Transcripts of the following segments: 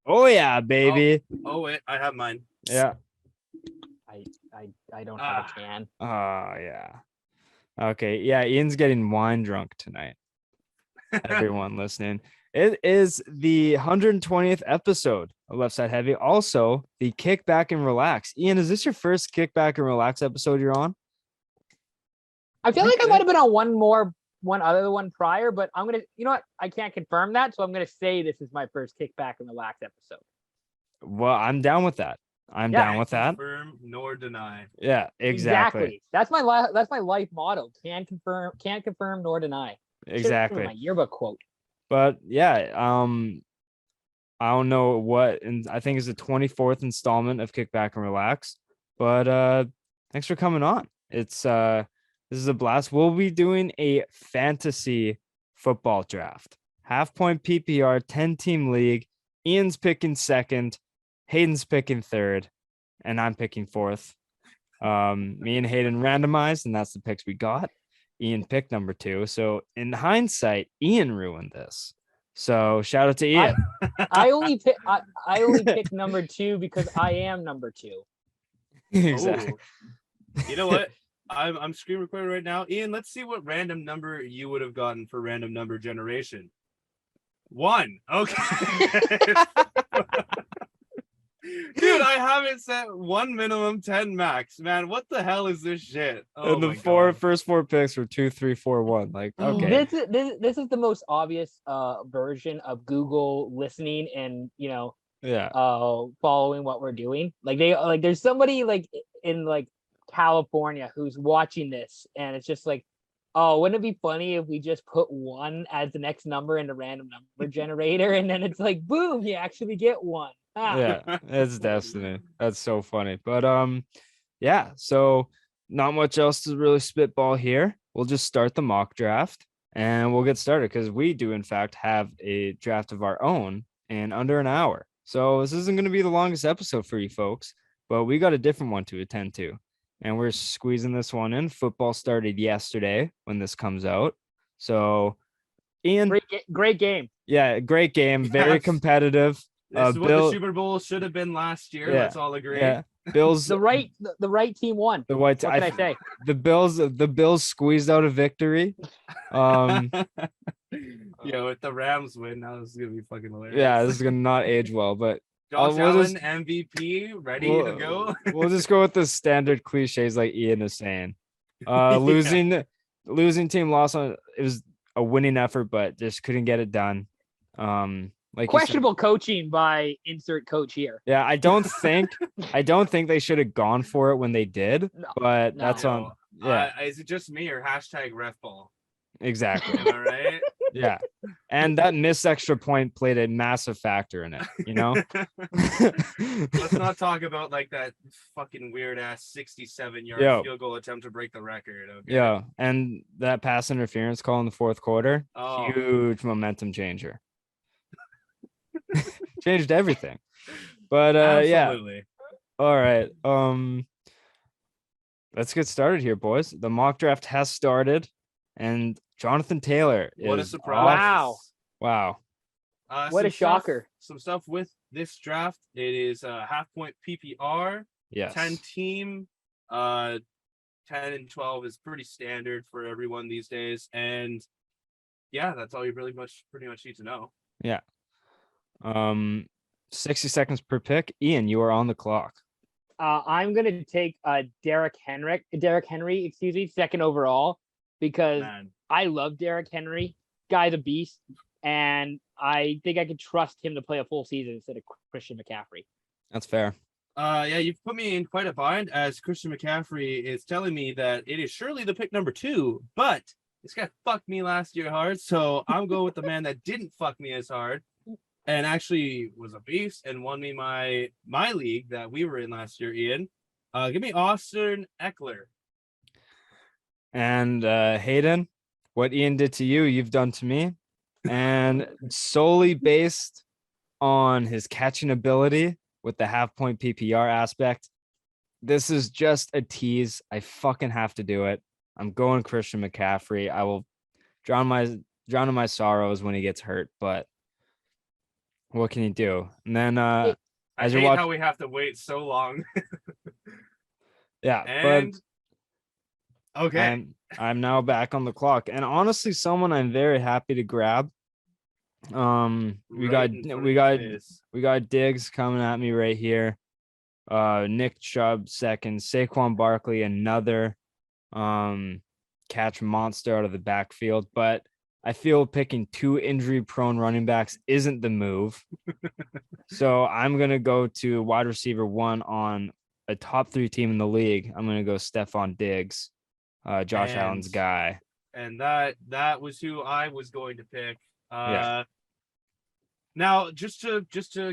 Oh yeah, baby. Oh wait, I have mine. Yeah. I don't have a can. Oh yeah. Okay. Yeah, Ian's getting wine drunk tonight. Everyone listening. It is the 120th episode of Left Side Heavy. Also, the Kick Back and Relax. Ian, is this your first Kick Back and Relax episode you're on? I feel like I might have been on one other one prior, but I'm gonna, you know what? I can't confirm that, so I'm gonna say this is my first Kick Back and Relax episode. Well, I'm down with that. I'm down with that. Confirm nor deny. Yeah, exactly. That's my life motto. Can't confirm nor deny. Exactly. My yearbook quote. But yeah, I don't know what, and I think it's the 24th installment of Kick Back and Relax. But thanks for coming on. It's this is a blast. We'll be doing a fantasy football draft. Half point PPR, 10-team league. Ian's picking second, Hayden's picking third, and I'm picking fourth. Me and Hayden randomized, and that's the picks we got. Ian picked number 2. So in hindsight, Ian ruined this. So shout out to Ian. I only picked number 2 because I am number 2. Exactly. Oh. You know what? I'm screen recording right now. Ian, let's see what random number you would have gotten for random number generation. 1. Okay. Dude, I haven't set 1 minimum, 10 max. Man, what the hell is this shit? Oh, and the first 4 picks were 2, 3, 4, 1. Like, okay. This is the most obvious version of Google listening and following what we're doing. Like there's somebody like in like California who's watching this, and it's just like, oh, wouldn't it be funny if we just put 1 as the next number in the random number generator, and then it's like, boom, you actually get 1. Yeah, it's destiny. That's so funny. But yeah, so not much else to really spitball here. We'll just start the mock draft and we'll get started because we do in fact have a draft of our own in under an hour. So this isn't going to be the longest episode for you folks, but we got a different one to attend to. And we're squeezing this one in. Football started yesterday when this comes out. So Ian, great game. Yeah, great game. Very competitive. This is what the Super Bowl should have been last year. Let's all agree. Yeah. Bills. the right team won. The white. What can I say? The Bills squeezed out a victory. If the Rams win, now this is gonna be fucking hilarious. Yeah, this is gonna not age well, but Josh Allen MVP ready to go. We'll just go with the standard cliches like Ian is saying. Losing team lost on it was a winning effort, but just couldn't get it done. Like questionable coaching by insert coach here. Yeah, I don't think they should have gone for it when they did, but that's on. Yeah, is it just me or #refball? Exactly. Am I right? Yeah, and that missed extra point played a massive factor in it. You know. Let's not talk about like that fucking weird ass 67-yard field goal attempt to break the record. Okay? Yeah, and that pass interference call in the fourth quarter, huge momentum changer. Changed everything. But absolutely. Yeah. All right. Let's get started here, boys. The mock draft has started, and Jonathan Taylor what a surprise. Wow. What a shocker. Some stuff with this draft. It is half point PPR. Yes. 10 team. 10 and 12 is pretty standard for everyone these days. And yeah, that's all you pretty much need to know. Yeah. 60 seconds per pick. Ian, you are on the clock. I'm gonna take Derrick Henry, second overall, because I love Derrick Henry. Guy's a beast, and I think I could trust him to play a full season instead of Christian McCaffrey. That's fair. Yeah, you've put me in quite a bind as Christian McCaffrey is telling me that it is surely the pick number 2, but this guy fucked me last year hard, so I'm going with the man that didn't fuck me as hard. And actually was a beast and won me my league that we were in last year, Ian. Give me Austin Eckler. And Hayden, what Ian did to you, you've done to me. And solely based on his catching ability with the half point PPR aspect, this is just a tease. I fucking have to do it. I'm going Christian McCaffrey. I will drown in my sorrows when he gets hurt, but what can you do? And then Hey, I as you're hate watching, how we have to wait so long. yeah, but And okay, I'm now back on the clock, and honestly, someone I'm very happy to grab. We right got in front we of got your face. we got Diggs coming at me right here. Nick Chubb second, Saquon Barkley another catch monster out of the backfield, but I feel picking two injury prone running backs isn't the move. So I'm gonna go to wide receiver one on a top 3 team in the league. I'm gonna go Stephon Diggs, Josh Allen's And guy. and that was who I was going to pick. Yeah. Now, just to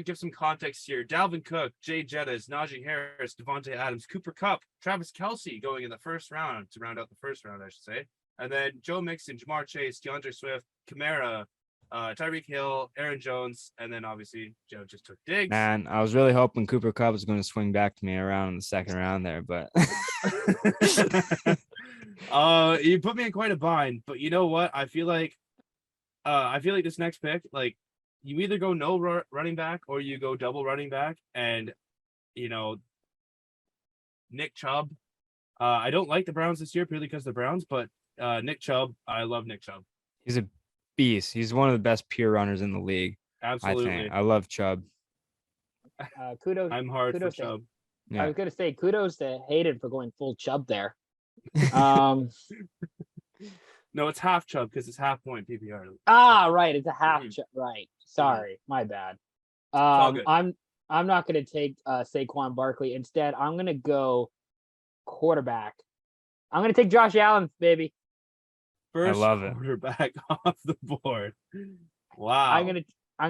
give some context here, Dalvin Cook, Jay Jettas, Najee Harris, Devontae Adams, Cooper Kupp, Travis Kelce going in the first round to round out the first round, I should say. And then Joe Mixon, Jamar Chase, DeAndre Swift, Kamara, Tyreek Hill, Aaron Jones, and then obviously Joe just took Diggs. Man, I was really hoping Cooper Kupp was going to swing back to me around in the second round there, but You put me in quite a bind, but you know what? I feel like this next pick, like, you either go no running back or you go double running back, and Nick Chubb. I don't like the Browns this year purely because the Browns, but Nick Chubb, I love Nick Chubb. he's a beast. He's one of the best pure runners in the league. Absolutely, I think. I love Chubb. Kudos. I'm hard kudos for Chubb. Yeah. I was gonna say kudos to Hayden for going full Chubb there. Um. No, it's half Chubb because it's half point PPR. Right. It's a half. Right. Sorry, my bad. all good. I'm not gonna take Saquon Barkley. Instead, I'm gonna go quarterback. I'm gonna take Josh Allen, baby. First love it. quarterback off the board. Wow. I'm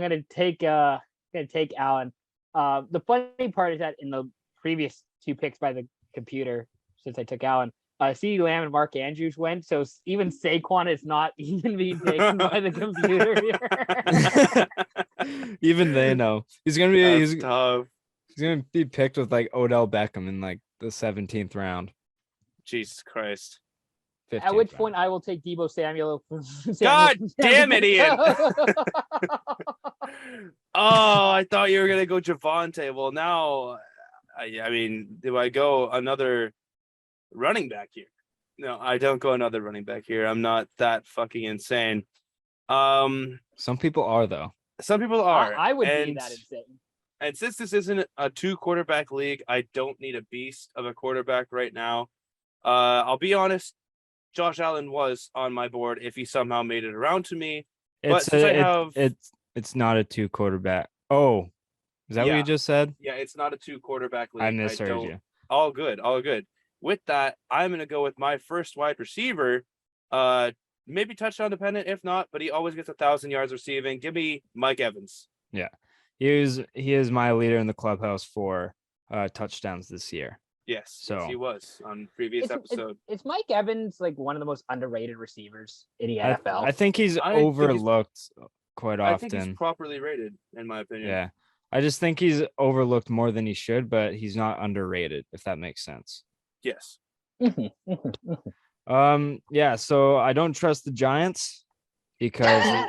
gonna take Allen. The funny part is that in the previous 2 picks by the computer, since I took Allen, CeeDee Lamb and Mark Andrews went, so even Saquon is not even being taken by the computer here. Even they know he's gonna be That's tough. he's gonna be picked with like Odell Beckham in like the 17th round. Jesus Christ. 15th At which round. point I will take Deebo Samuel. God damn it, Ian. Oh, I thought you were gonna go Javonte. Well, now, I mean, do I go another running back here? No, I don't go another running back here. I'm not that fucking insane. Some people are though. Some people are. I would be that insane. And since this isn't a 2 quarterback league, I don't need a beast of a quarterback right now. I'll be honest, Josh Allen was on my board if he somehow made it around to me. It's not a 2 quarterback. Oh, is that what you just said? Yeah, it's not a 2 quarterback league. I misheard you. All good. With that, I'm gonna go with my first wide receiver. Maybe touchdown dependent, if not, but he always gets 1,000 yards receiving. Give me Mike Evans. Yeah, he is my leader in the clubhouse for touchdowns this year. Yes, so he was on previous episode. Is Mike Evans like one of the most underrated receivers in the NFL? I think he's overlooked quite often. I think he's properly rated, in my opinion. Yeah, I just think he's overlooked more than he should, but he's not underrated, if that makes sense. Yes. Yeah, so I don't trust the Giants because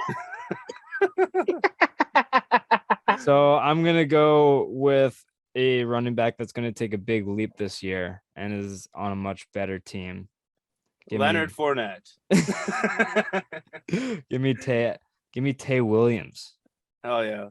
so I'm gonna go with a running back that's gonna take a big leap this year and is on a much better team. Leonard Fournette. Give me Tay Williams. Oh yeah.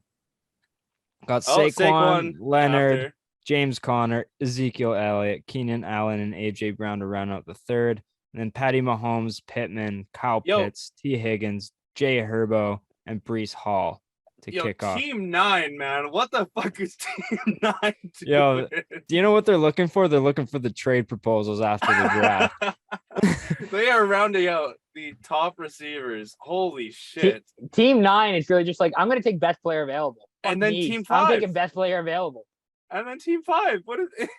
Got Saquon, Leonard, after. James Conner, Ezekiel Elliott, Keenan Allen, and AJ Brown to round out the third. And then Patty Mahomes, Pittman, Kyle Pitts, T. Higgins, Jay Herbo, and Breece Hall to kick off. Team 9, man. What the fuck is Team 9 doing? Yo, do you know what they're looking for? They're looking for the trade proposals after the draft. They are rounding out the top receivers. Holy shit. Team 9 is really just like, I'm going to take best player available. And then Team 5. I'm taking best player available. And then Team 5. What is it?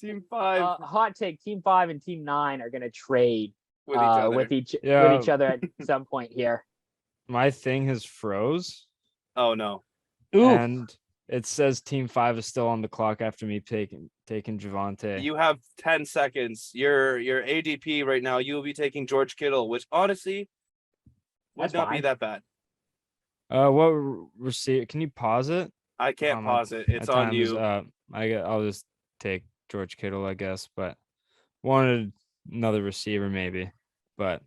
Team 5. Hot take. Team 5 and Team 9 are going to trade with each other at some point here. My thing has froze. Oh no. Oof. And it says Team 5 is still on the clock after me taking Javonte. You have 10 seconds. Your ADP right now, you will be taking George Kittle, which honestly would not be that bad. What receiver? Can you pause it? I can't Oh, pause it. my It's on time is you. up. I'll just take George Kittle, I guess, but wanted another receiver maybe, but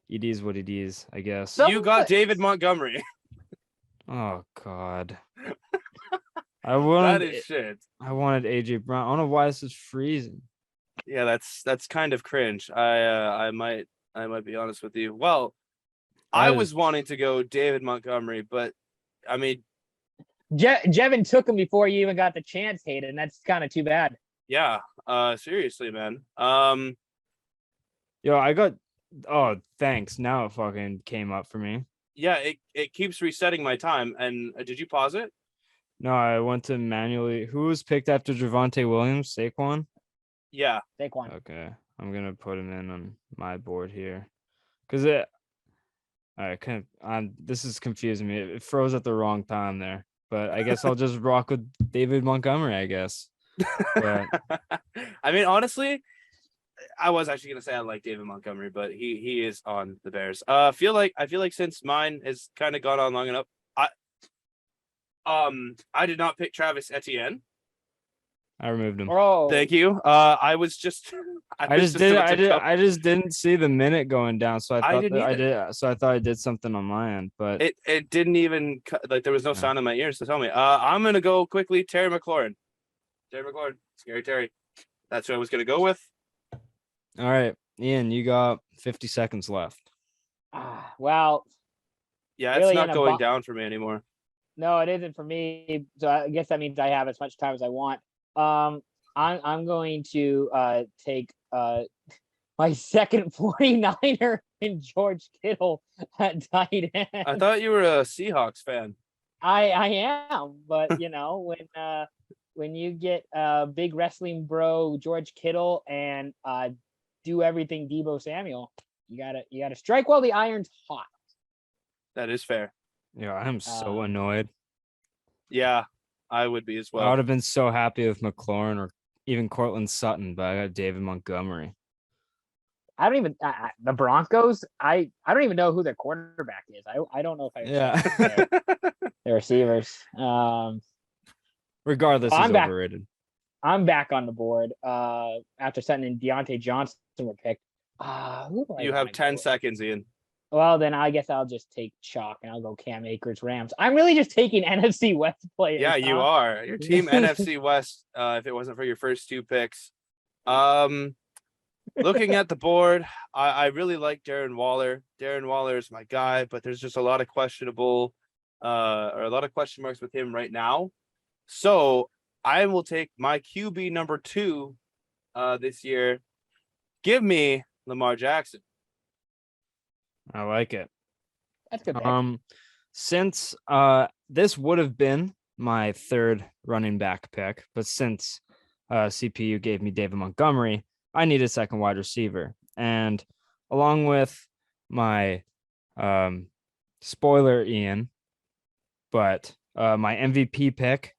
it is what it is, I guess. So- You got David Montgomery. Oh God. That wanted is shit. I wanted AJ Brown. I don't know why this is freezing. Yeah, that's kind of cringe. I might be honest with you. Well, I That was is- wanting to go David Montgomery, but I mean, Jevon took him before you even got the chance, Hayden. That's kind of too bad. yeah. Seriously, man. Yo, I got oh thanks. Now it fucking came up for me. Yeah, it keeps resetting my time. And did you pause it? No, I went to manually. Who was picked after Javonte Williams? Saquon? Yeah. Saquon. Okay. I'm gonna put him in on my board here. Cause it I kind of this is confusing me. It froze at the wrong time there. But I guess I'll just rock with David Montgomery, I guess. But I mean, honestly, I was actually gonna say I like David Montgomery, but he is on the Bears. I feel like since mine has kind of gone on long enough, I did not pick Travis Etienne. I removed him. Bro. Thank you. I was just I just didn't see the minute going down, so I I thought didn't that I either. did. So I thought I did something on my end, but It didn't even like there was no Yeah. sound in my ears to tell me. I'm gonna go quickly. Terry McLaurin. Scary Terry. That's what I was gonna go with. all right, Ian, you got 50 seconds left. Well, Yeah, Really it's not in a going bo- down for me anymore. no, it isn't for me. So I guess that means I have as much time as I want. I'm going to take my second 49er in George Kittle at tight end. I thought you were a Seahawks fan. I am, but you know, when you get big wrestling bro George Kittle and do everything Debo Samuel, you gotta strike while the iron's hot. That is fair. Yeah, I'm so Um, annoyed. Yeah, I would be as I well. would have been so happy with McLaurin or even Cortland Sutton, but I got David Montgomery. I don't even the Broncos. I don't even know who their quarterback is. I don't know if I Yeah. their receivers. Regardless, I'm he's back. overrated. I'm back on the board. After Sutton and Deontay Johnson were picked. Who do I You have wanna 10 go? seconds, Ian. Well, then I guess I'll just take chalk and I'll go Cam Akers Rams. I'm really just taking NFC West players. Yeah, you huh? are. Your team NFC West, if it wasn't for your first two picks. Looking at the board, I really like Darren Waller. Darren Waller is my guy, but there's just a lot of questionable or a lot of question marks with him right now. So I will take my QB number 2 this year. Give me Lamar Jackson. I like it. That's good. Pick. Since this would have been my third running back pick, but since CPU gave me David Montgomery, I need a second wide receiver. And along with my spoiler Ian, but my MVP pick,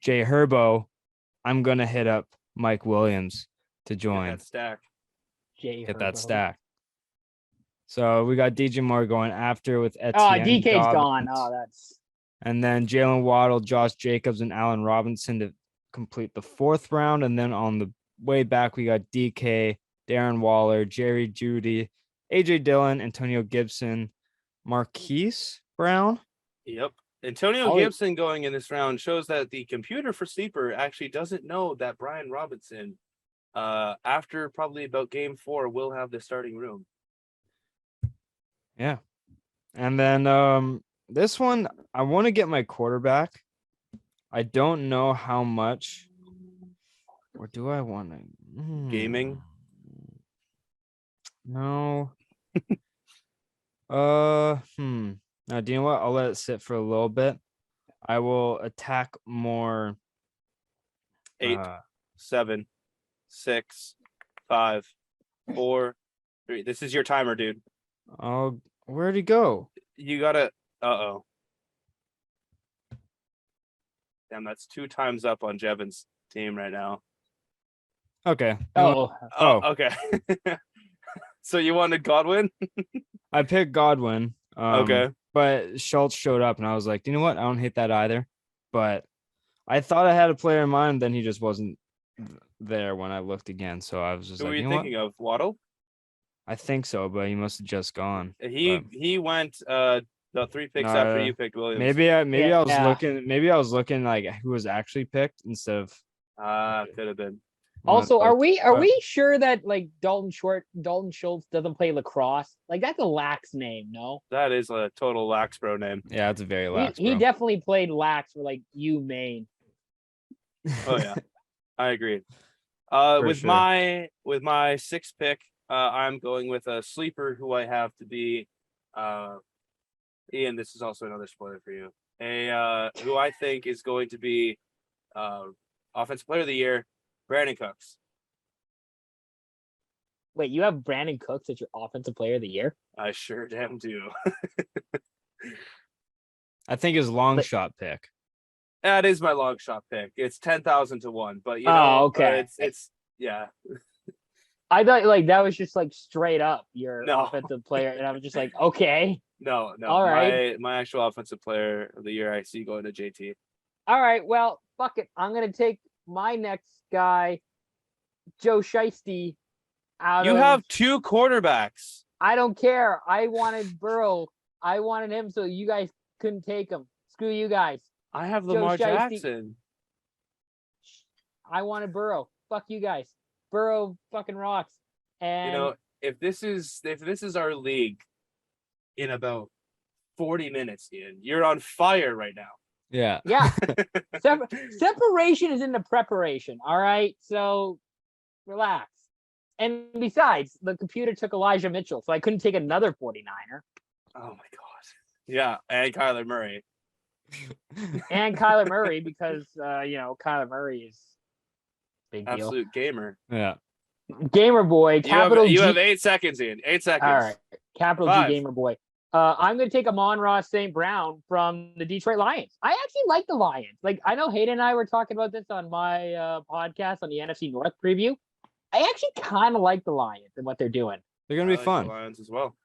Jay Herbo, I'm gonna hit up Mike Williams to join. Get that stack. Hit that stack. So we got DJ Moore going after with Oh, Etienne. DK's gone. Dobbins, Oh, that's and then Jalen Waddle, Josh Jacobs, and Allen Robinson to complete the 4th round. And then on the way back, we got DK, Darren Waller, Jerry Jeudy, AJ Dillon, Antonio Gibson, Marquise Brown. Yep. Antonio Gibson going in this round shows that the computer for Sleeper actually doesn't know that Brian Robinson, after probably about game 4, will have the starting room. Yeah. And then this one, I want to get my quarterback. I don't know how much. Or do I want to Gaming? No. Now, do you know what? I'll let it sit for a little bit. I will attack more. 8, 7, 6, 5, 4, 3. This is your timer, dude. Oh, where'd he go? You gotta. Uh-oh. Damn, that's 2 times up on Jevon's team right now. Okay. oh. Okay. So you wanted Godwin? I picked Godwin. Okay. But Schultz showed up, and I was like, you know what? I don't hate that either. But I thought I had a player in mind, then he just wasn't there when I looked again. So I was just Who like, were you you know what? thinking of? Waddle? I think so, but he must have just gone. He went the 3 picks after No, you picked Williams. maybe I was Yeah. looking like who was actually picked instead of Could have been. when I Also, are looked. we But sure that like Dalton Schultz doesn't play lacrosse? Like that's a lax name, no? That is a total lax bro name. yeah, it's a very He lax, he bro. definitely played lax for like Maine. Oh yeah, I agree. For With sure. my 6th pick, I'm going with a sleeper who I have to be. Ian, this is also another spoiler for you. Who I think is going to be offensive player of the year, Brandon Cooks. Wait, you have Brandon Cooks as your offensive player of the year? I sure damn do. I think his long But- shot pick. That is my long shot pick. It's 10,000 to 1, but you Oh, know, okay. it's yeah. I thought like that was just like straight up your No. offensive player, and I was just like, okay, No. All right. My actual offensive player of the year I see going to JT. all right, well, fuck it, I'm gonna take my next guy, Joe Shiesty. You have 2 quarterbacks. I don't care. I wanted Burrow. I wanted him, so you guys couldn't take him. Screw you guys. I have Joe Lamar Shiesty. Jackson. I wanted Burrow. Fuck you guys. Burrow fucking rocks. And You know, if this is our league in about 40 minutes, Ian, you're on fire right now. Yeah. yeah, separation is in the preparation. All right, so relax. And besides, the computer took Elijah Mitchell, so I couldn't take another 49er. Oh my god. Yeah, and Kyler Murray. And Kyler Murray because Kyler Murray is big deal. Absolute gamer. Yeah. Gamer boy, capital You G. have 8 seconds, Ian. 8 seconds. All right, capital 5. G gamer boy. I'm going to take Amon-Ra St. Brown from the Detroit Lions. I actually like the Lions. Like, I know Hayden and I were talking about this on my podcast on the NFC North preview. I actually kind of like the Lions and what they're doing. They're gonna I be like fun. the Lions as well.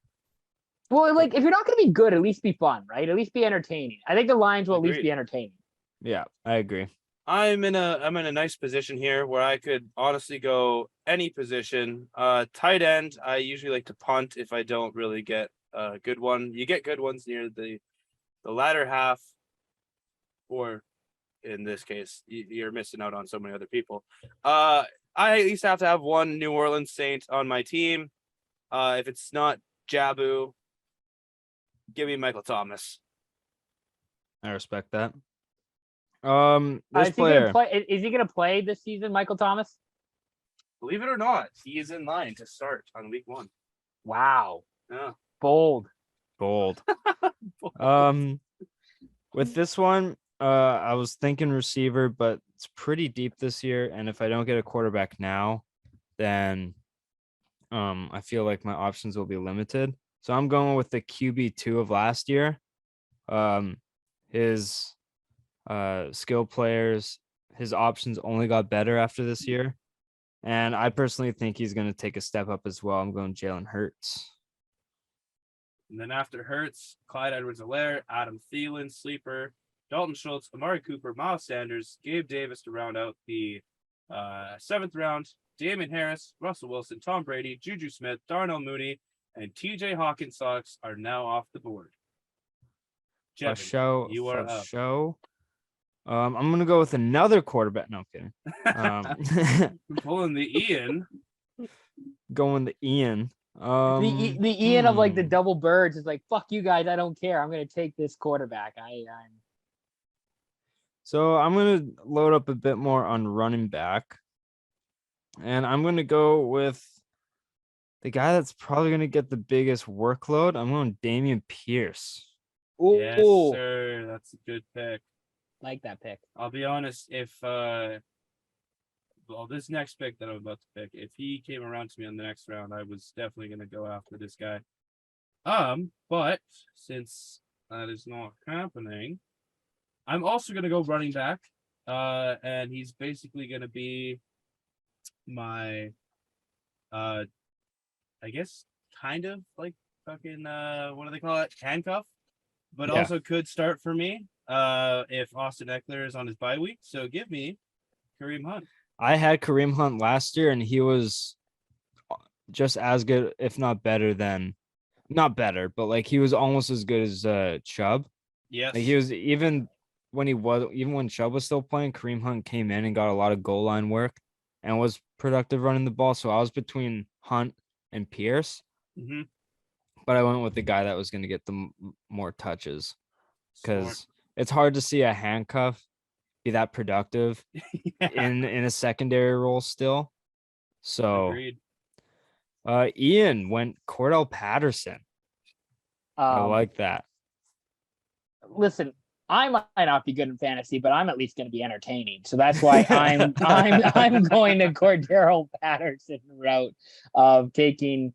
Well, like, if you're not going to be good, at least be fun, right? At least be entertaining. I think the Lions will at least Agreed. be entertaining. Yeah, I agree. I'm in a nice position here where I could honestly go any position. Tight end, I usually like to punt if I don't really get a good one. You get good ones near the latter half, or in this case, you're missing out on so many other people. I at least have to have one New Orleans Saint on my team. If it's not Jabu, give me Michael Thomas. I respect that. This Is he player. going to play this season, Michael Thomas? Believe it or not, he is in line to start on week 1. Wow. Yeah. Bold. Bold. With this one, I was thinking receiver, but it's pretty deep this year. And if I don't get a quarterback now, then I feel like my options will be limited. So I'm going with the QB2 of last year. His skill players, his options only got better after this year. And I personally think he's going to take a step up as well. I'm going Jalen Hurts. And then after Hurts, Clyde Edwards-Helaire, Adam Thielen, sleeper, Dalton Schultz, Amari Cooper, Miles Sanders, Gabe Davis to round out the 7th round, Damian Harris, Russell Wilson, Tom Brady, Juju Smith, Darnell Mooney, and TJ Hawkins are now off the board. Jevon, you are up. I'm gonna go with another quarterback. No, I'm kidding. Pulling the Ian. Going the Ian. The Ian of like the double birds is like, fuck you guys, I don't care. I'm gonna take this quarterback. So I'm gonna load up a bit more on running back, and I'm gonna go with the guy that's probably gonna get the biggest workload. I'm going Dameon Pierce. Yes, Ooh, sir. That's a good pick. like that pick. I'll be honest, if this next pick that I'm about to pick, if he came around to me on the next round, I was definitely gonna go after this guy. But since that is not happening, I'm also gonna go running back. And he's basically gonna be my I guess kind of like fucking what do they call it? Handcuff. But Yeah. also could start for me if Austin Eckler is on his bye week. So give me Kareem Hunt. I had Kareem Hunt last year, and he was just as good, if not better than, not better, but like he was almost as good as Chubb. Yes. Like he was even when Chubb was still playing, Kareem Hunt came in and got a lot of goal line work and was productive running the ball. So I was between Hunt and Pierce, Mm-hmm. but I went with the guy that was going to get the more touches Smart. because it's hard to see a handcuff be that productive Yeah. in a secondary role still. So Agreed. Ian went Cordell Patterson. I like that. Listen, I might not be good in fantasy, but I'm at least going to be entertaining. So that's why I'm going to Cordero Patterson route of taking.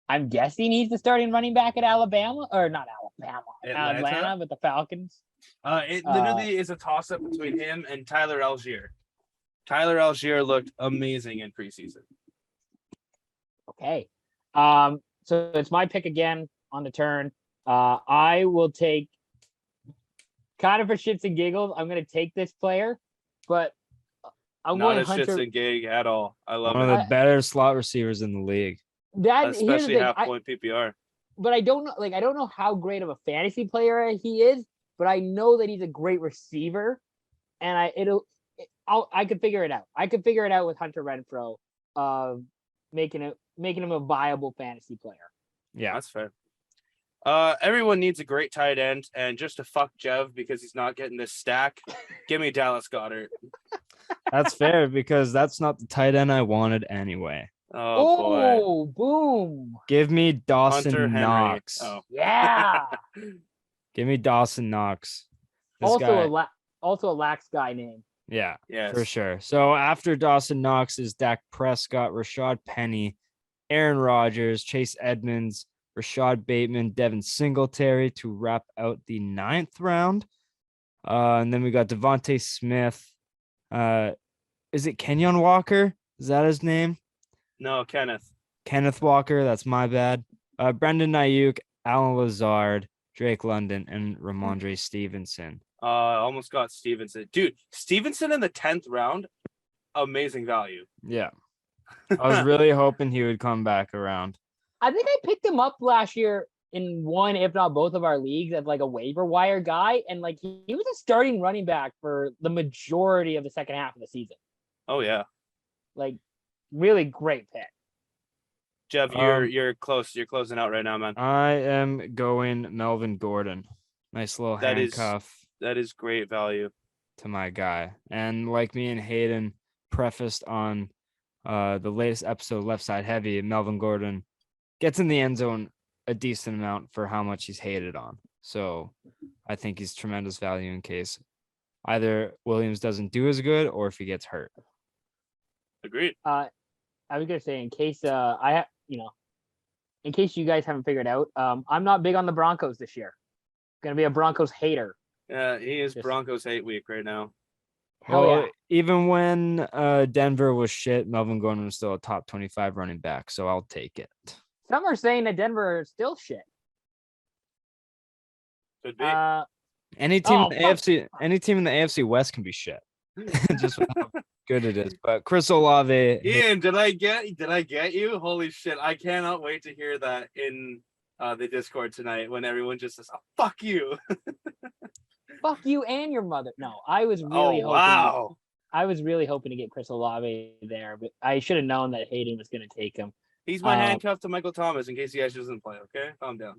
I'm guessing he's the starting running back at Alabama, or not Alabama, Atlanta with the Falcons. It literally is a toss up between him and Tyler Algier. Tyler Algier looked amazing in preseason. Okay. So it's my pick again on the turn. I will take, kind of for shits and giggles, I'm going to take this player, but I'm Not going a Hunter. shits and gig at all. I love One it. of the better slot receivers in the league. Here's the Especially thing, half point PPR. but I don't know how great of a fantasy player he is, but I know that he's a great receiver, and I could figure it out. I could figure it out with Hunter Renfrow, making him a viable fantasy player. Yeah, That's fair. Everyone needs a great tight end, and just to fuck Jev because he's not getting this stack, give me Dallas Goedert. that's fair because that's not the tight end I wanted anyway. Oh boy. Oh, boom. Give me Dawson Hunter Henry. Knox. Oh. Yeah. Give me Dawson Knox. This also guy, a lax guy name. yeah, Yes. for sure. So after Dawson Knox is Dak Prescott, Rashad Penny, Aaron Rodgers, Chase Edmonds, Rashad Bateman, Devin Singletary to wrap out the 9th round. And then we got Devontae Smith. Is it Kenyon Walker? Is that his name? No, Kenneth. Kenneth Walker. That's my bad. Brendan Ayuk, Alan Lazard, Drake London, and Ramondre Stevenson. Almost got Stevenson. Dude, Stevenson in the 10th round, amazing value. Yeah. I was really hoping he would come back around. I think I picked him up last year in one, if not both of our leagues as like a waiver wire guy. And like he was a starting running back for the majority of the second half of the season. Oh yeah. Like really great pick. Jeff, you're close. You're closing out right now, man. I am going Melvin Gordon. Nice little handcuff. That is great value. To my guy. And like me and Hayden prefaced on the latest episode, Left Side Heavy, Melvin Gordon gets in the end zone a decent amount for how much he's hated on. So I think he's tremendous value in case either Williams doesn't do as good or if he gets hurt. Agreed. I was gonna say in case in case you guys haven't figured out, I'm not big on the Broncos this year. Gonna be a Broncos hater. Yeah, he is Broncos hate week right now. Hell yeah. Even when Denver was shit, Melvin Gordon was still a top 25 running back, so I'll take it. Some are saying that Denver is still shit. Could be. Any team in the AFC West can be shit. Just with how good it is. But Chris Olave. Ian, did I get you? Holy shit. I cannot wait to hear that in the Discord tonight when everyone just says, oh, fuck you. Fuck you and your mother. No, I was really hoping. Wow. I was really hoping to get Chris Olave there, but I should have known that Hayden was going to take him. He's my handcuff to Michael Thomas in case he actually doesn't play, okay? Calm down.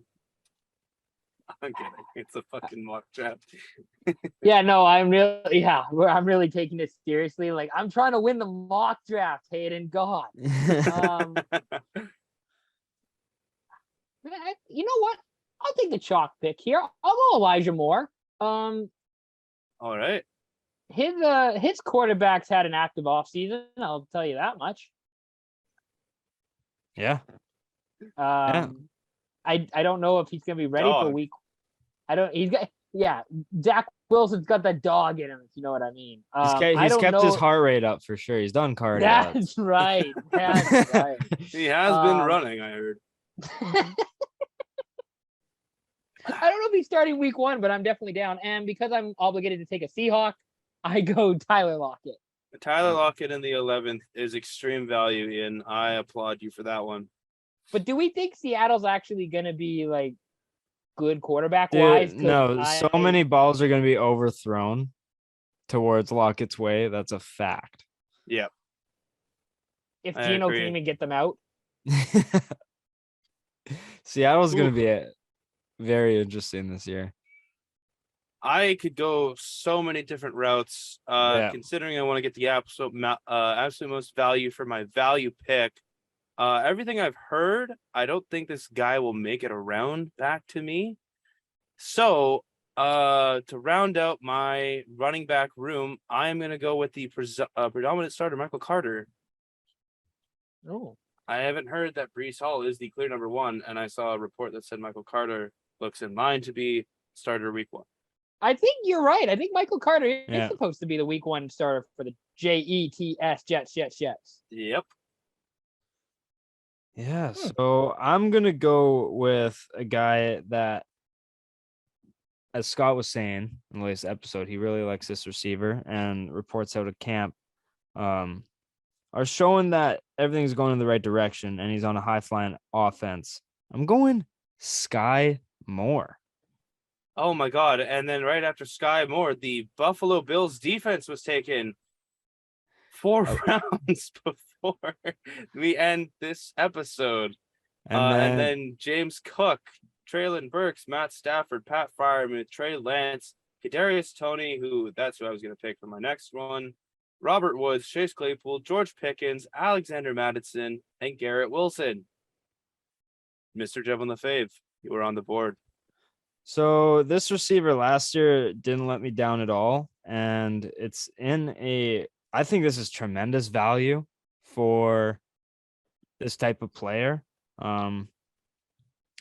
I'm kidding. It's a fucking mock draft. Yeah, no, I'm really taking this seriously. Like, I'm trying to win the mock draft, Hayden. God. Man, you know what? I'll take the chalk pick here. I'll go Elijah Moore. All right. His quarterbacks had an active offseason. I'll tell you that much. Yeah. I don't know if he's gonna be ready for week. Zach Wilson's got that dog in him, if you know what I mean. He's kept his heart rate up for sure. He's done cardio. That's right. That's right. He has been running, I heard. I don't know if he's starting week 1, but I'm definitely down. And because I'm obligated to take a Seahawk, I go Tyler Lockett. Tyler Lockett in the 11th is extreme value, Ian. I applaud you for that one. But do we think Seattle's actually going to be like good quarterback wise? No, so many balls are going to be overthrown towards Lockett's way. That's a fact. Yeah. If Geno can even get them out. Seattle's going to be very interesting this year. I could go so many different routes. Considering I want to get the absolute most value for my value pick. Everything I've heard, I don't think this guy will make it around back to me. So, to round out my running back room, I'm going to go with the predominant starter, Michael Carter. Oh. I haven't heard that Breece Hall is the clear number 1, and I saw a report that said Michael Carter looks in line to be starter week 1. I think you're right. I think Michael Carter is supposed to be the week 1 starter for the Jets. Yep. Yeah, so I'm going to go with a guy that, as Scott was saying in the latest episode, he really likes this receiver, and reports out of camp are showing that everything's going in the right direction and he's on a high-flying offense. I'm going Sky Moore. Oh my God. And then right after Sky Moore, the Buffalo Bills defense was taken 4 rounds before we end this episode. And then James Cook, Traylon Burks, Matt Stafford, Pat Freiermuth, Trey Lance, Kadarius Toney, that's who I was going to pick for my next one. Robert Woods, Chase Claypool, George Pickens, Alexander Mattison, and Garrett Wilson. Mr. Jevon the Fave, you were on the board. So this receiver last year didn't let me down at all. And it's I think this is tremendous value for this type of player. And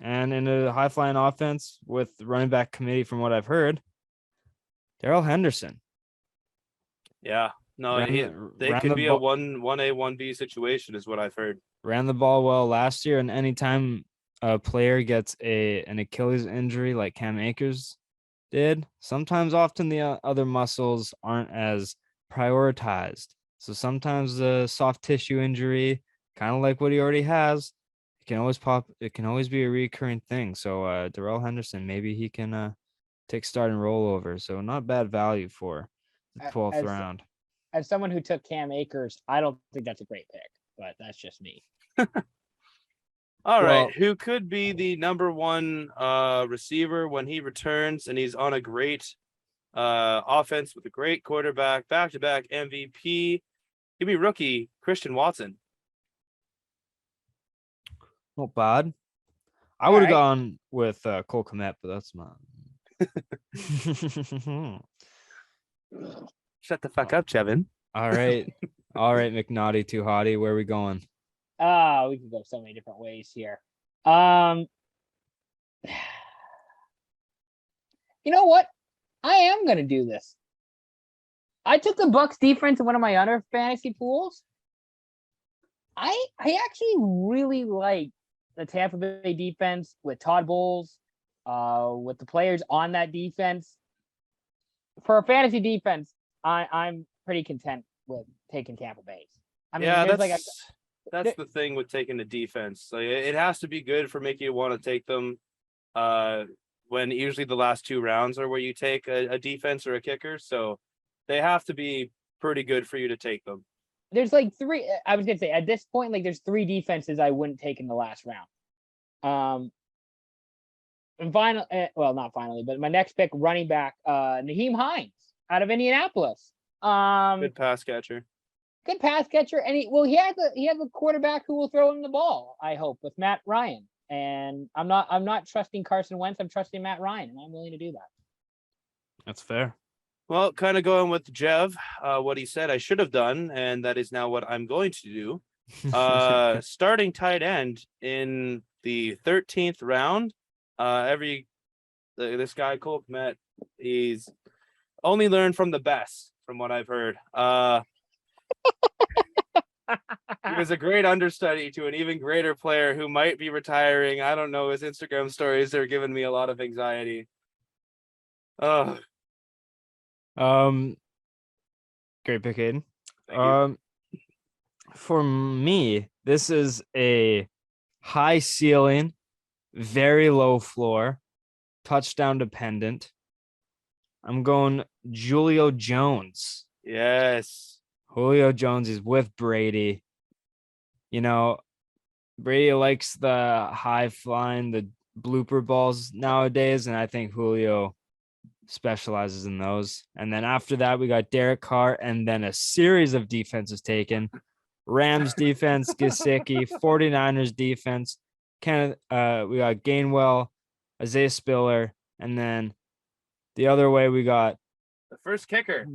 in a high-flying offense with running back committee, from what I've heard, Darrell Henderson. Yeah. No, they could be a 1A, 1B situation is what I've heard. Ran the ball well last year, and anytime a player gets an Achilles injury like Cam Akers did, often the other muscles aren't as prioritized. So sometimes the soft tissue injury, kind of like what he already has, it can always pop. It can always be a recurring thing. So Darrell Henderson, maybe he can take starting rollover. So not bad value for the 12th round. As someone who took Cam Akers, I don't think that's a great pick, but that's just me. All right. Who could be the number 1 receiver when he returns and he's on a great offense with a great quarterback, back-to-back MVP? Give me rookie Christian Watson. Not bad. I would have gone with Cole Kmet, but that's not. Shut the fuck up, Jevon. All right. McNaughty, too hottie. Where are we going? We can go so many different ways here. You know what? I am gonna do this. I took the Bucs defense in one of my other fantasy pools. I actually really like the Tampa Bay defense with Todd Bowles, with the players on that defense. For a fantasy defense, I'm pretty content with taking Tampa Bay. I mean, that's the thing with taking the defense. Like, it has to be good for making you want to take them. When usually the last 2 rounds are where you take a defense or a kicker, so they have to be pretty good for you to take them. There's like 3. I was gonna say at this point, like there's 3 defenses I wouldn't take in the last round. And not finally, but my next pick, running back, Nyheim Hines out of Indianapolis. Good pass catcher. And he has a quarterback who will throw him the ball, I hope, with Matt Ryan. And I'm not trusting Carson Wentz, I'm trusting Matt Ryan, and I'm willing to do that. That's fair. Well, kind of going with Jev, what he said I should have done, and that is now what I'm going to do. Starting tight end in the 13th round. This guy Cole Kmet, he's only learned from the best, from what I've heard. He was a great understudy to an even greater player who might be retiring. I don't know. His Instagram stories are giving me a lot of anxiety. Oh, Great pick, Aiden. thank you. For me, this is a high ceiling, very low floor, touchdown dependent. I'm going Julio Jones. Yes. Julio Jones is with Brady. You know, Brady likes the high flying, the blooper balls nowadays, and I think Julio specializes in those. And then after that, we got Derek Carr, and then a series of defenses taken. Rams defense, Gesicki, 49ers defense. We got Gainwell, Isaiah Spiller, and then the other way we got The first kicker.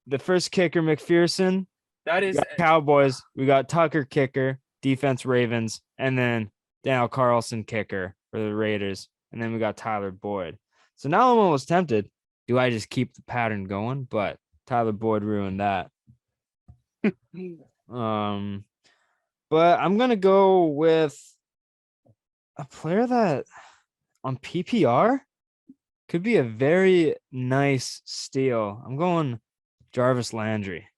McPherson. That We is got Cowboys. We got Tucker kicker, defense Ravens, and then Daniel Carlson kicker for the Raiders. And then we got Tyler Boyd. So now I'm almost tempted. Do I just keep the pattern going? But Tyler Boyd ruined that. But I'm gonna go with a player that on PPR could be a very nice steal. I'm going Jarvis Landry.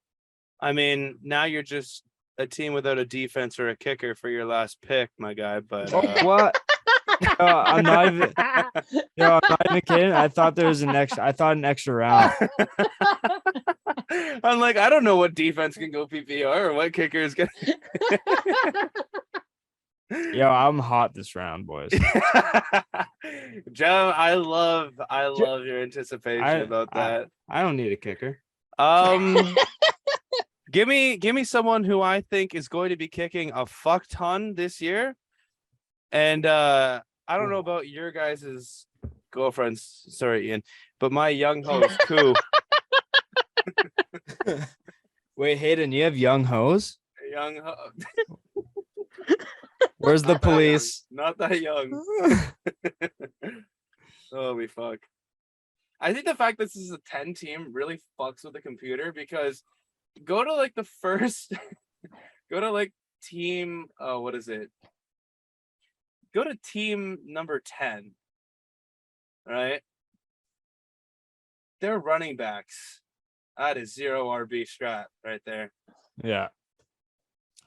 I mean, now you're just a team without a defense or a kicker for your last pick, my guy. But What? I'm not even. I'm not even kidding. I thought there was an extra round. I'm like, I don't know what defense can go PPR or what kicker is gonna. Yo, I'm hot this round, boys. Joe, I love your anticipation about that. I don't need a kicker. Give me someone who I think is going to be kicking a fuck ton this year. And I don't know about your guys' girlfriends, sorry, Ian, but my young host, Koo. Wait, Hayden, you have young hoes? Where's the police? Not that young. Holy fuck. I think the fact this is a 10 team really fucks with the computer because go to like the first go to like team what is it? Go to team number 10. Right? They're running backs. That is 0 RB strat right there. Yeah.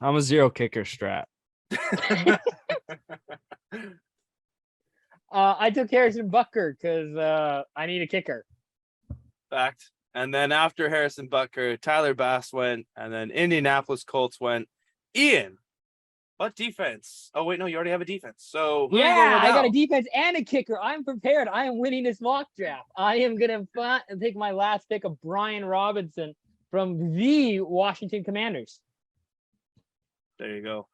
I'm a 0 kicker strat. I took Harrison Butker because I need a kicker. Fact. And then after Harrison Butker, Tyler Bass went, and then Indianapolis Colts went. Ian, what defense? Oh wait, no, you already have a defense. So who are you going with I got now? a defense and a kicker. I'm prepared. I am winning this mock draft. I am gonna take my last pick of Brian Robinson from the Washington Commanders. There you go.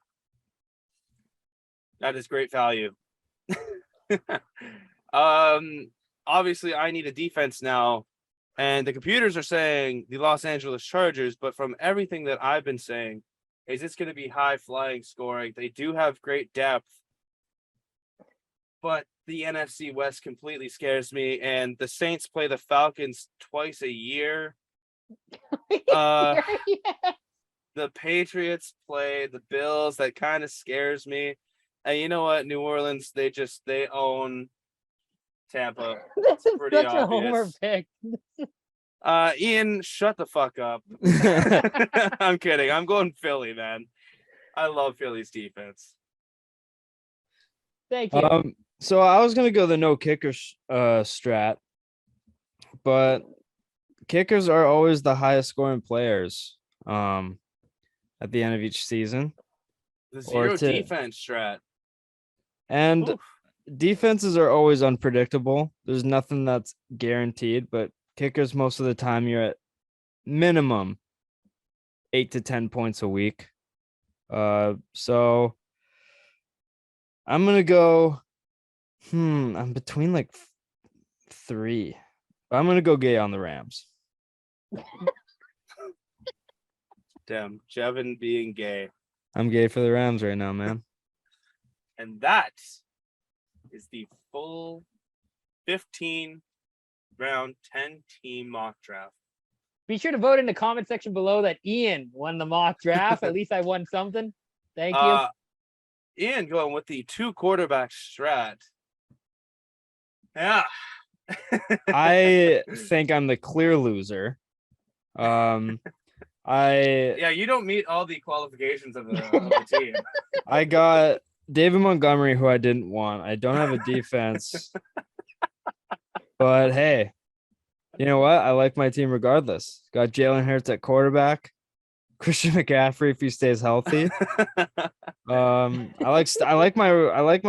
That is great value. Obviously I need a defense now, and the computers are saying the Los Angeles Chargers, but from everything that I've been saying is it's going to be high flying scoring. They do have great depth, but the NFC West completely scares me, and the Saints play the Falcons twice a year. The Patriots play the Bills. That kind of scares me. And you know what? New Orleans, they own Tampa. This is pretty such obvious. a homer pick. Ian, shut the fuck up. I'm kidding. I'm going Philly, man. I love Philly's defense. Thank you. So I was gonna go the no kicker strat, but kickers are always the highest scoring players at the end of each season. The zero defense strat. And Oof. Defenses are always unpredictable. There's nothing that's guaranteed, but kickers, most of the time, you're at minimum 8 to 10 points a week. So I'm going to go, I'm between like 3. I'm going to go gay on the Rams. Damn, Jevon being gay. I'm gay for the Rams right now, man. And that is the full 15 round 10 team mock draft. Be sure to vote in the comment section below that Ian won the mock draft. At least I won something. Thank you. Ian going with the 2 quarterback strat. Yeah. I think I'm the clear loser. Yeah, you don't meet all the qualifications of the team. I got David Montgomery, who I didn't want. I don't have a defense. But hey, you know what? I like my team regardless. Got Jalen Hurts at quarterback. Christian McCaffrey if he stays healthy. I like my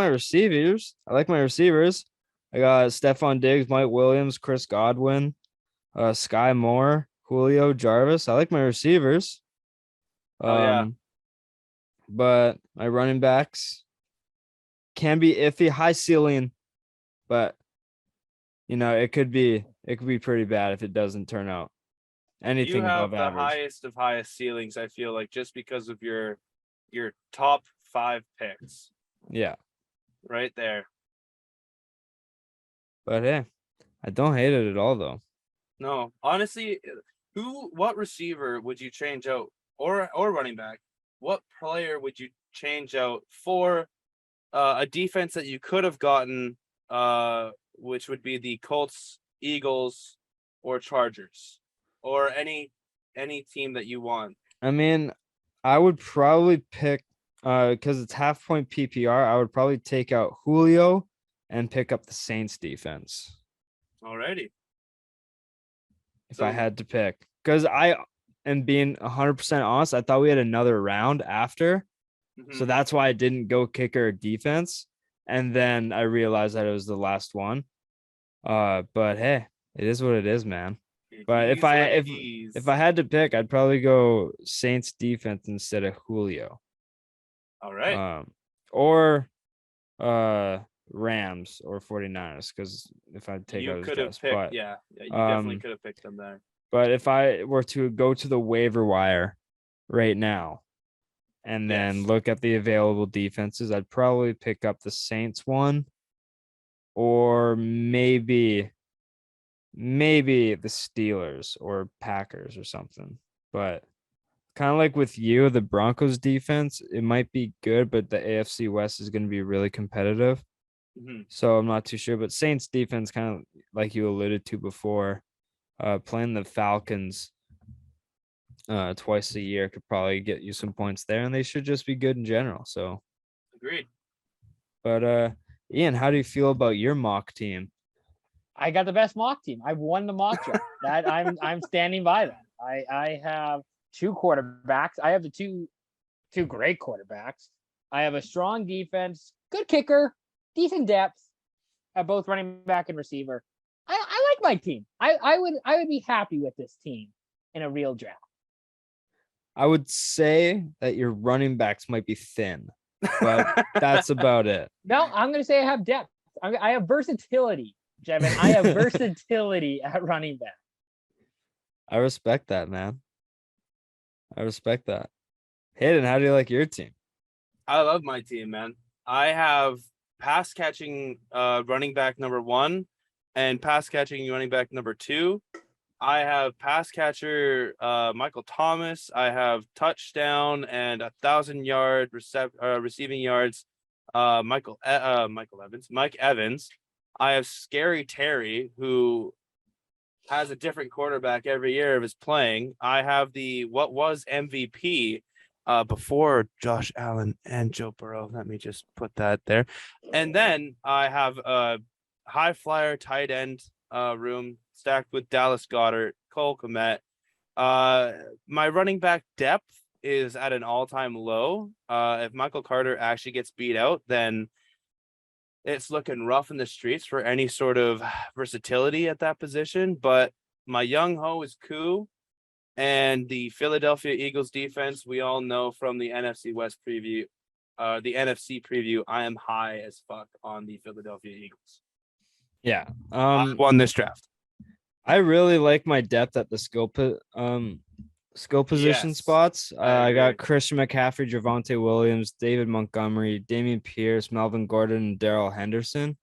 receivers. I like my receivers. I got Stephon Diggs, Mike Williams, Chris Godwin, Sky Moore, Julio Jarvis. I like my receivers. Oh, yeah. But my running backs can be iffy, high ceiling, but you know, it could be pretty bad if it doesn't turn out anything You have above the average. highest of highest ceilings, I feel like, just because of your top 5 picks. Yeah. Right there. But hey, I don't hate it at all though. No, honestly, what receiver would you change out, or running back? What player would you change out for a defense that you could have gotten, which would be the Colts, Eagles, or Chargers, or any team that you want? I mean, I would probably pick because it's half point PPR, I would probably take out Julio and pick up the Saints defense Alrighty. if I had to pick. Because I am being 100% honest, I thought we had another round after. So that's why I didn't go kicker or defense. And then I realized that it was the last one. But hey, it is what it is, man. But if I had to pick, I'd probably go Saints defense instead of Julio. All right. Or Rams or 49ers, because if I take you out could his have guess, picked, but yeah, you definitely could have picked them there. But if I were to go to the waiver wire right now and then look at the available defenses, I'd probably pick up the Saints one, or maybe the Steelers or Packers or something. But kind of like with you, the Broncos defense, it might be good, but the AFC West is going to be really competitive. So I'm not too sure. But Saints defense, kind of like you alluded to before, playing the Falcons twice a year could probably get you some points there, and they should just be good in general. So agreed. But Ian, how do you feel about your mock team? I got the best mock team. I've won the mock draft. That I'm standing by that. I have 2 quarterbacks. I have the two great quarterbacks. I have a strong defense, good kicker, decent depth at both running back and receiver. I like my team. I would be happy with this team in a real draft. I would say that your running backs might be thin, but that's about it. No, I'm going to say I have depth. I have versatility, Jevon. I have versatility at running back. I respect that, man. I respect that. Hayden, how do you like your team? I love my team, man. I have pass catching running back number 1 and pass catching running back number 2. I have pass catcher Michael Thomas. I have touchdown and 1,000-yard receiving yards Mike Evans. I have Scary Terry, who has a different quarterback every year of his playing. I have what was MVP before Josh Allen and Joe Burrow. Let me just put that there. And then I have a high flyer tight end room stacked with Dallas Goedert, Cole Kmet. My running back depth is at an all-time low. If Michael Carter actually gets beat out, then it's looking rough in the streets for any sort of versatility at that position. But my young ho is Koo, and the Philadelphia Eagles defense, we all know from the NFC West preview, the NFC preview, I am high as fuck on the Philadelphia Eagles. Yeah. I won this draft. I really like my depth at the skill position spots. I got Christian McCaffrey, Javonte Williams, David Montgomery, Damian Pierce, Melvin Gordon, and Darrell Henderson,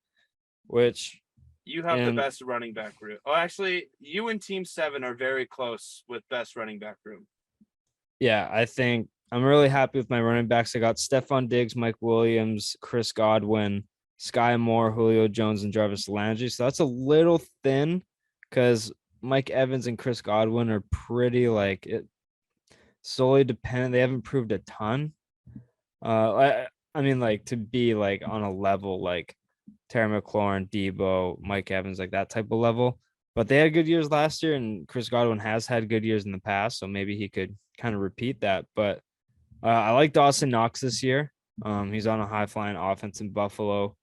which you have the best running back room. Oh, actually, you and Team 7 are very close with best running back room. Yeah, I think I'm really happy with my running backs. I got Stephon Diggs, Mike Williams, Chris Godwin, Sky Moore, Julio Jones, and Jarvis Landry. So that's a little thin because Mike Evans and Chris Godwin are pretty like it solely dependent. They haven't proved a ton. I mean, like to be like on a level like Terry McLaurin, Debo, Mike Evans, like that type of level. But they had good years last year, and Chris Godwin has had good years in the past, so maybe he could kind of repeat that. But I like Dawson Knox this year. He's on a high flying offense in Buffalo.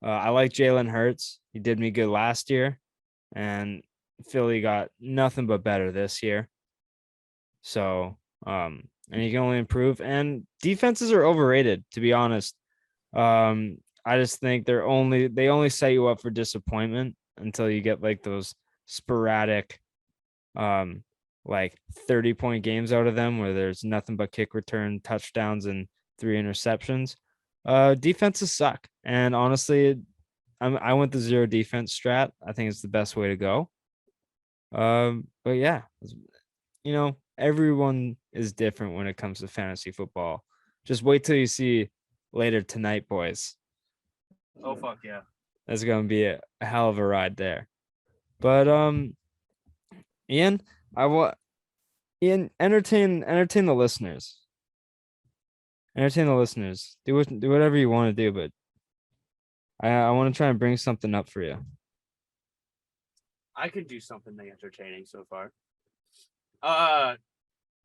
I like Jalen Hurts. He did me good last year, and Philly got nothing but better this year. So, and you can only improve. And defenses are overrated, to be honest. I just think they only set you up for disappointment until you get like those sporadic, like 30-point games out of them where there's nothing but kick return, touchdowns, and 3 interceptions. Defenses suck. And honestly, I went the zero defense strat. I think it's the best way to go. But yeah, everyone is different when it comes to fantasy football. Just wait till you see later tonight, boys. Oh fuck yeah. That's gonna be a hell of a ride there. But Ian, entertain the listeners. Entertain the listeners. Do whatever you want to do, but I want to try and bring something up for you. I could do something entertaining so far.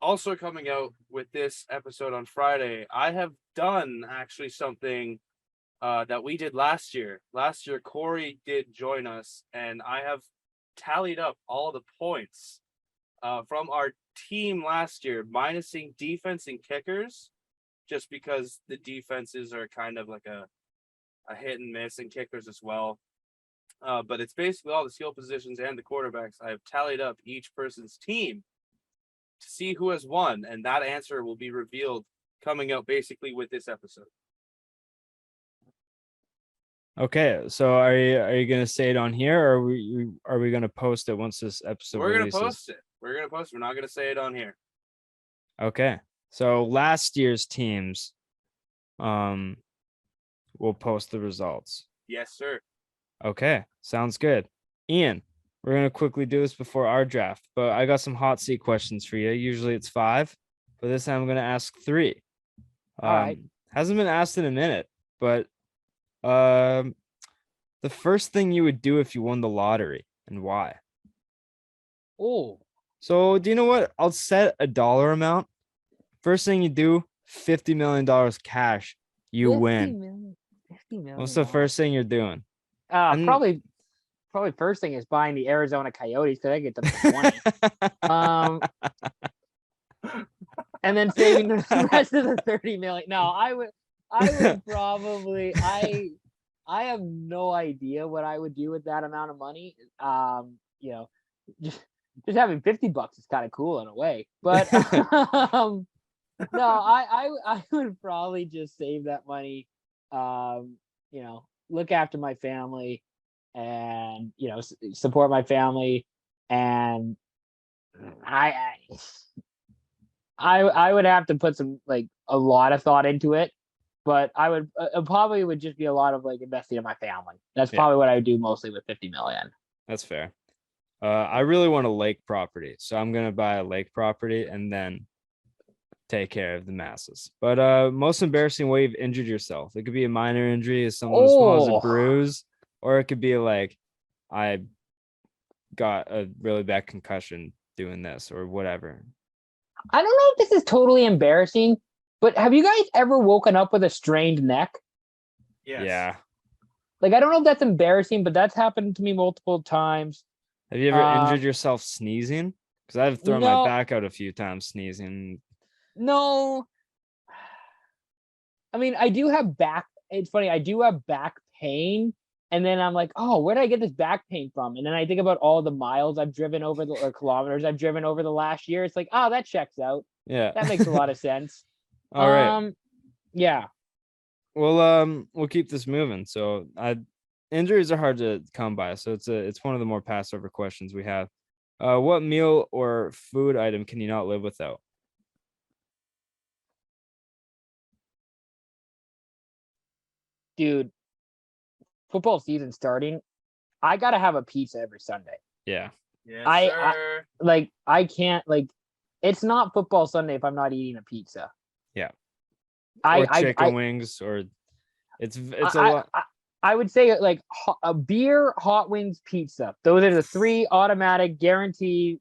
Also coming out with this episode on Friday, I have done actually something that we did last year. Last year, Corey did join us, and I have tallied up all the points from our team last year, minusing defense and kickers, just because the defenses are kind of like a hit and miss, and kickers as well. But it's basically all the skill positions and the quarterbacks. I have tallied up each person's team to see who has won, and that answer will be revealed coming out basically with this episode. Okay, so are you gonna say it on here, or are we gonna post it once this episode releases? We're gonna post it. We're not gonna say it on here. Okay, so last year's teams, we'll post the results. Yes, sir. Okay, sounds good. Ian, we're gonna quickly do this before our draft, but I got some hot seat questions for you. Usually it's 5, but this time I'm gonna ask 3. All right. Hasn't been asked in a minute, but the first thing you would do if you won the lottery and why? Oh. So do you know what? I'll set a dollar amount. First thing you do, $50 million cash. You win. 50 million. What's the first thing you're doing? Probably first thing is buying the Arizona Coyotes because I get them for 20. And then saving the rest of the 30 million. No, I would probably I have no idea what I would do with that amount of money. Just having $50 is kind of cool in a way. But no, I would probably just save that money. Look after my family and support my family, and I would have to put some a lot of thought into it, but I would probably would just be a lot of investing in my family. That's probably what I would do mostly with 50 million. That's fair. I really want a lake property, so I'm gonna buy a lake property and then take care of the masses. But most embarrassing way you've injured yourself. It could be a minor injury, as something as small as a bruise, or it could be like I got a really bad concussion doing this or whatever. I don't know if this is totally embarrassing, but have you guys ever woken up with a strained neck? Yes. Yeah. I don't know if that's embarrassing, but that's happened to me multiple times. Have you ever injured yourself sneezing? Because I've thrown my back out a few times sneezing. No. I mean, I do have back. It's funny. I do have back pain. And then I'm like, oh, where did I get this back pain from? And then I think about all the miles I've driven over or kilometers I've driven over the last year. It's like, oh, that checks out. Yeah. That makes a lot of sense. All right. Yeah. Well, we'll keep this moving. So injuries are hard to come by. So it's one of the more Passover questions we have. What meal or food item can you not live without? dude, football season starting. I gotta have a pizza every Sunday. Yeah. Yes, I sir. like I can't like it's not football Sunday if I'm not eating a pizza. Yeah. I Or chicken I wings, or it's a I, lot. I would say like a beer, hot wings, pizza. Those are the three automatic, guaranteed.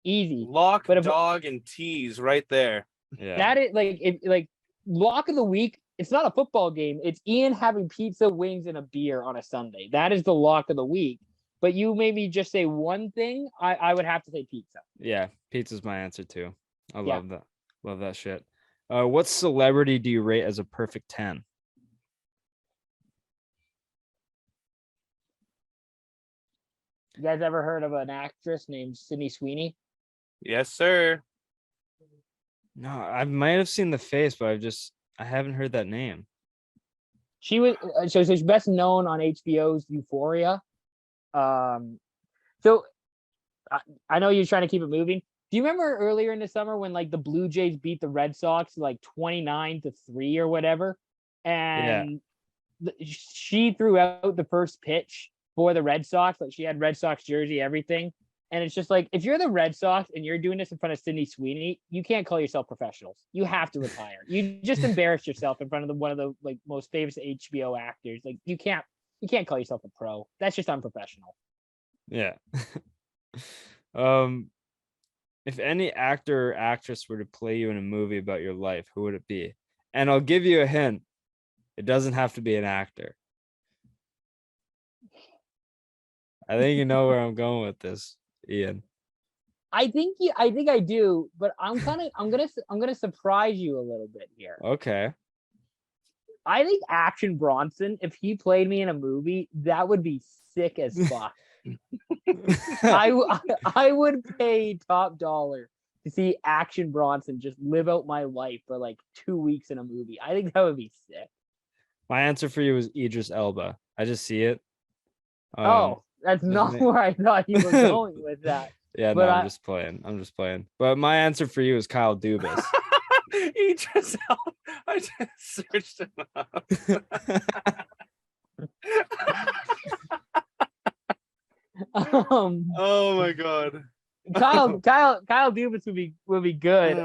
Easy. Lock, But if dog, and tease right there. Yeah. that is like if like lock of the week, it's not a football game. It's Ian having pizza, wings, and a beer on a Sunday. That is the lock of the week. But you made me just say one thing. I would have to say pizza. Yeah. Pizza's my answer too. I Yeah. love that. Love that shit. What celebrity do you rate as a perfect 10? You guys ever heard of an actress named Sydney Sweeney? Yes, sir. No, I might have seen the face, but I haven't heard that name. She was so she's best known on HBO's Euphoria. So I know you're trying to keep it moving. Do you remember earlier in the summer when like the Blue Jays beat the Red Sox like 29-3 or whatever, and she threw out the first pitch for the Red Sox, like she had Red Sox jersey, everything. And it's just like, if you're the Red Sox and you're doing this in front of Sydney Sweeney, you can't call yourself professionals. You have to retire. You just embarrassed yourself in front of one of the like most famous HBO actors. Like you can't call yourself a pro. That's just unprofessional. Yeah. If any actor or actress were to play you in a movie about your life, who would it be? And I'll give you a hint. It doesn't have to be an actor. I think you know where I'm going with this, Ian. I think I do, but I'm gonna surprise you a little bit here. Okay. I think Action Bronson, if he played me in a movie, that would be sick as fuck. I would pay top dollar to see Action Bronson just live out my life for like 2 weeks in a movie. I think that would be sick. My answer for you is Idris Elba. I just see it. That's not where I thought you were going with that. Yeah, but no, I'm just playing. But my answer for you is Kyle Dubas. Idris Elba. I just searched him up. Oh my god. Kyle Dubas would be good.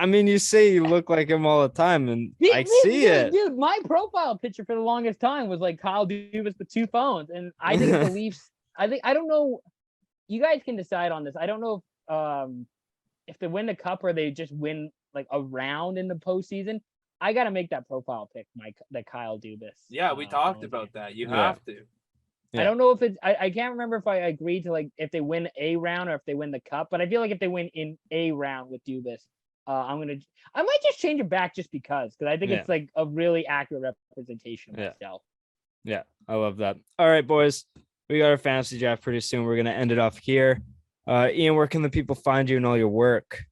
I mean, you say you look like him all the time, and I see it. Dude, my profile picture for the longest time was like Kyle Dubas with 2 phones, and I think the Leafs. I don't know. You guys can decide on this. I don't know if they win the cup or they just win like a round in the postseason. I got to make that profile pick, the Kyle Dubas. Yeah, we talked about that. You have to. I don't know if it's. I can't remember if I agreed to like if they win a round or if they win the cup, but I feel like if they win in a round with Dubas. I might just change it back just because I think it's like a really accurate representation of myself. Yeah, I love that. All right, boys, we got our fantasy draft pretty soon. We're gonna end it off here. Ian, where can the people find you and all your work?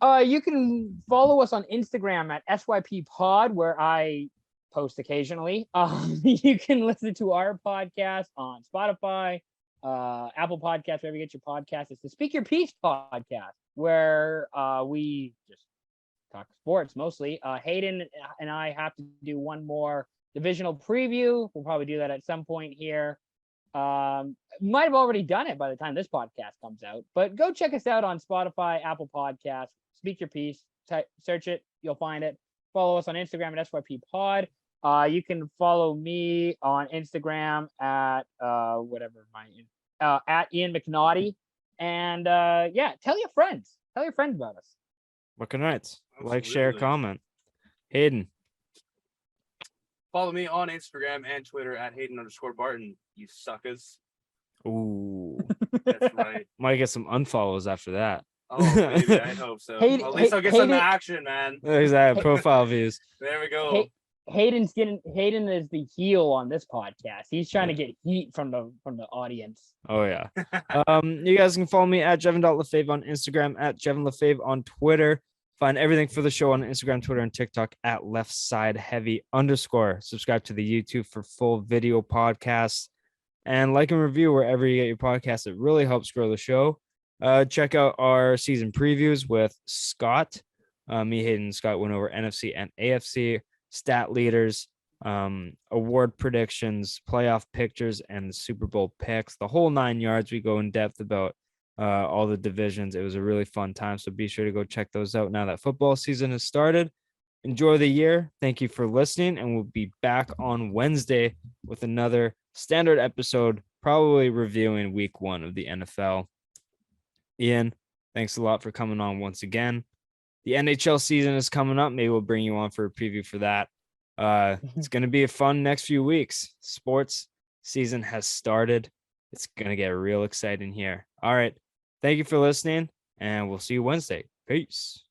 You can follow us on Instagram at SYP Pod, where I post occasionally. You can listen to our podcast on Spotify, Apple Podcasts, wherever you get your podcast. It's the Speak Your Piece podcast, where we just talk sports mostly. Hayden and I have to do one more divisional preview. We'll probably do that at some point here. Might have already done it by the time this podcast comes out, but go check us out on Spotify, Apple Podcasts, Speak Your Piece, search it, you'll find it. Follow us on Instagram at SYP Pod. You can follow me on Instagram at at Ian McNaughton. And tell your friends about us. Working Nights. Like, share, comment. Hayden. Follow me on Instagram and Twitter at Hayden_Barton, you suckers. Ooh. That's right. Might get some unfollows after that. Oh, maybe. I hope so. Hayden, at least I'll get some action, man. Exactly. Profile views. There we go. Hayden is the heel on this podcast. He's trying to get heat from the audience. Oh yeah. You guys can follow me at Jevon.Lefave on Instagram, at JevonLefave on Twitter. Find everything for the show on Instagram, Twitter, and TikTok at LeftSideHeavy_. Subscribe to the YouTube for full video podcasts, and like and review wherever you get your podcasts. It really helps grow the show. Check out our season previews with Scott. Me, Hayden, and Scott went over NFC and AFC. stat leaders, award predictions, playoff pictures, and the Super Bowl picks. The whole 9 yards. We go in depth about all the divisions. It was a really fun time. So be sure to go check those out now that football season has started. Enjoy the year. Thank you for listening. And we'll be back on Wednesday with another standard episode, probably reviewing week 1 of the NFL. Ian, thanks a lot for coming on once again. The NHL season is coming up. Maybe we'll bring you on for a preview for that. It's going to be a fun next few weeks. Sports season has started. It's going to get real exciting here. All right. Thank you for listening, and we'll see you Wednesday. Peace.